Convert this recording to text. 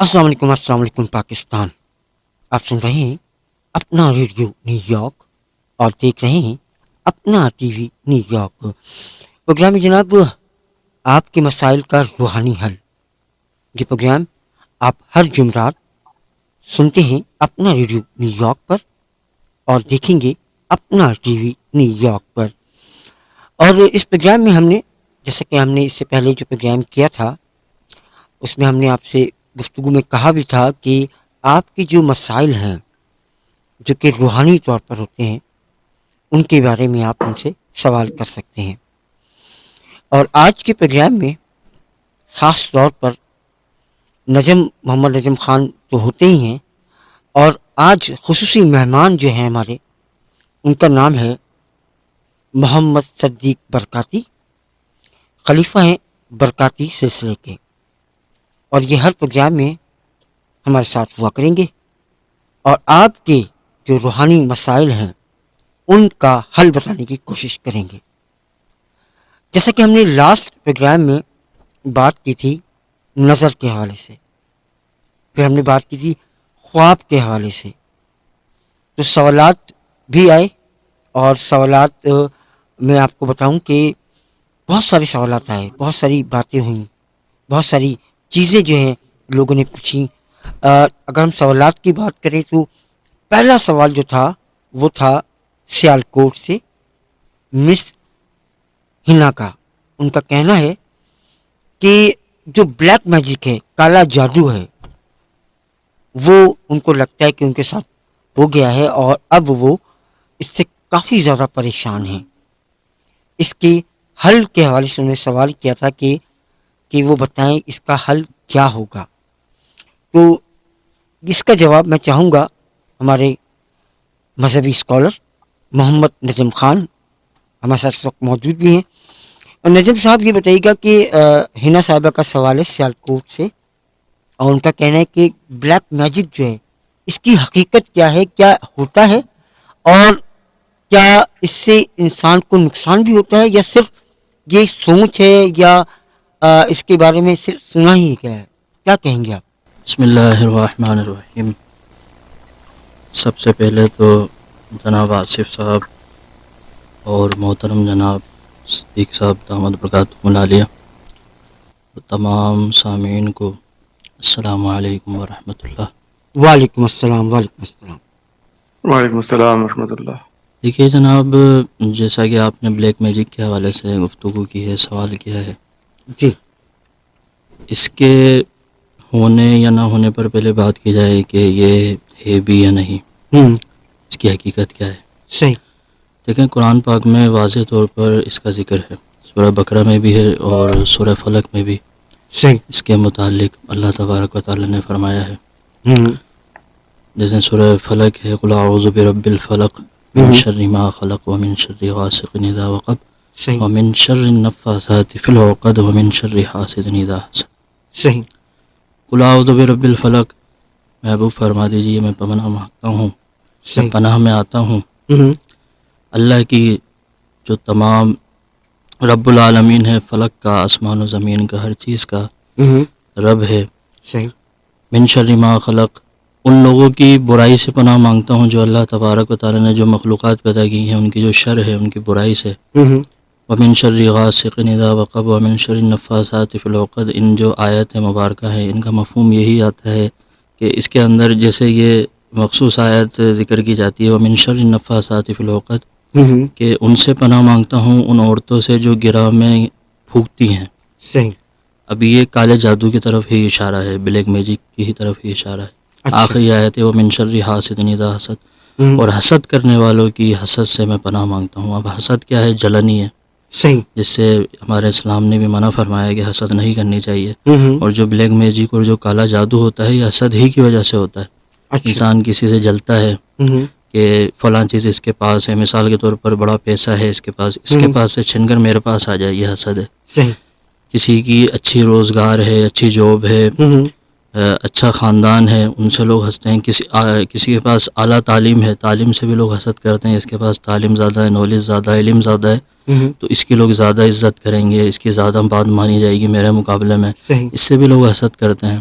السلام علیکم پاکستان. آپ سن رہے ہیں اپنا ریڈیو نیو یارک اور دیکھ رہے ہیں اپنا ٹی وی نیو یارک. پروگرام جناب آپ کے مسائل کا روحانی حل. یہ پروگرام آپ ہر جمعرات سنتے ہیں اپنا ریڈیو نیو یارک پر اور دیکھیں گے اپنا ٹی وی نیو یارک پر. اور اس پروگرام میں ہم نے جیسا کہ ہم نے اس سے پہلے جو پروگرام کیا تھا اس میں ہم نے آپ سے گفتگو میں کہا بھی تھا کہ آپ کے جو مسائل ہیں جو کہ روحانی طور پر ہوتے ہیں ان کے بارے میں آپ ان سے سوال کر سکتے ہیں. اور آج کے پروگرام میں خاص طور پر محمد نجم خان تو ہوتے ہی ہیں اور آج خصوصی مہمان جو ہیں ہمارے ان کا نام ہے محمد صدیق برکاتی. خلیفہ ہیں برکاتی سلسلے کے اور یہ ہر پروگرام میں ہمارے ساتھ ہوا کریں گے اور آپ کے جو روحانی مسائل ہیں ان کا حل بتانے کی کوشش کریں گے. جیسا کہ ہم نے لاسٹ پروگرام میں بات کی تھی نظر کے حوالے سے, پھر ہم نے بات کی تھی خواب کے حوالے سے, تو سوالات بھی آئے اور سوالات میں آپ کو بتاؤں کہ بہت سارے سوالات آئے, بہت ساری باتیں ہوئیں, بہت ساری چیزیں جو ہیں لوگوں نے پوچھی. اگر ہم سوالات کی بات کریں تو پہلا سوال جو تھا وہ تھا سیالکوٹ سے مس ہنا کا. ان کا کہنا ہے کہ جو بلیک میجک ہے, کالا جادو ہے, وہ ان کو لگتا ہے کہ ان کے ساتھ ہو گیا ہے اور اب وہ اس سے کافی زیادہ پریشان ہیں. اس کے حل کے حوالے سے انہوں نے سوال کیا تھا کہ وہ بتائیں اس کا حل کیا ہوگا. تو اس کا جواب میں چاہوں گا ہمارے مذہبی اسکالر محمد نجم خان ہمارے ساتھ اس وقت موجود بھی ہیں. اور نجم صاحب یہ بتائیے گا کہ ہنا صاحبہ کا سوال ہے سیالکوٹ سے اور ان کا کہنا ہے کہ بلیک میجک جو ہے اس کی حقیقت کیا ہے, کیا ہوتا ہے اور کیا اس سے انسان کو نقصان بھی ہوتا ہے یا صرف یہ سوچ ہے یا اس کے بارے میں صرف سنا ہی کیا ہے. کیا کہیں گے آپ؟ بسم اللہ الرحمن الرحیم. سب سے پہلے تو جناب آصف صاحب اور محترم جناب صدیق صاحب دامت برکاتہم العالیہ تمام سامعین کو السلام علیکم ورحمۃ اللہ. وعلیکم السلام. وعلیکم السلام. وعلیکم السلام ورحمۃ اللہ. دیکھیے جناب, جیسا کہ آپ نے بلیک میجک کے حوالے سے گفتگو کی ہے, سوال کیا ہے, جی اس کے ہونے یا نہ ہونے پر پہلے بات کی جائے کہ یہ ہے بھی یا نہیں, اس کی حقیقت کیا ہے. صحیح. دیکھیں قرآن پاک میں واضح طور پر اس کا ذکر ہے, سورہ بقرہ میں بھی ہے اور سورہ فلق میں بھی. صحیح. اس کے متعلق اللہ تبارک و تعالی نے فرمایا ہے, جیسے سورہ فلق ہے قل اعوذ برب الفلق من شر ما خلق ومن شر غاسق اذا وقب ومن شر النفاثات في العقد ومن شر حاسد اذا حسد. صحیح. قل اعوذ برب الفلق, محبوب فرما دیجیے میں پناہ مانگتا ہوں, میں پناہ میں آتا ہوں اللہ کی جو تمام رب العالمین ہے, فلک کا, آسمان و زمین کا, ہر چیز کا رب ہے. صحیح. من شر ما خلق, ان لوگوں کی برائی سے پناہ مانگتا ہوں جو اللہ تبارک و تعالی نے جو مخلوقات پیدا کی ہیں ان کی جو شر ہے, ان کی برائی سے. ومن شر غاسق اذا وقب ومن شر النفاثات فی العقد. ان جو آیت مبارکہ ہیں ان کا مفہوم یہی آتا ہے کہ اس کے اندر جیسے یہ مخصوص آیت ذکر کی جاتی ہے ومن شر النفاثات فی العقد, کہ ان سے پناہ مانگتا ہوں ان عورتوں سے جو گرہ میں پھونکتی ہیں. صحیح. اب یہ کالے جادو کی طرف ہی اشارہ ہے, بلیک میجک کی ہی طرف ہی اشارہ ہے. آخری آیت ہے ومن شر حاسد اذا حسد, اور حسد کرنے والوں کی حسد سے میں پناہ مانگتا ہوں. اب حسد کیا ہے؟ جلن ہی ہے. صحیح. جس سے ہمارے اسلام نے بھی منع فرمایا کہ حسد نہیں کرنی چاہیے. اور جو بلیک میجک اور جو کالا جادو ہوتا ہے یہ حسد ہی کی وجہ سے ہوتا ہے. انسان کسی سے جلتا ہے کہ فلاں چیز اس کے پاس ہے, مثال کے طور پر بڑا پیسہ ہے اس کے پاس سے چھن کر میرے پاس آ جائے, یہ حسد ہے. صحیح. کسی کی اچھی روزگار ہے, اچھی جاب ہے, اچھا خاندان ہے, ان سے لوگ ہنستے ہیں. کسی کے پاس اعلیٰ تعلیم ہے, تعلیم سے بھی لوگ حسد کرتے ہیں, اس کے پاس تعلیم زیادہ ہے, نالج زیادہ ہے, علم زیادہ ہے, تو اس کی لوگ زیادہ عزت کریں گے, اس کی زیادہ بات مانی جائے گی میرے مقابلے میں, اس سے بھی لوگ حسد کرتے ہیں.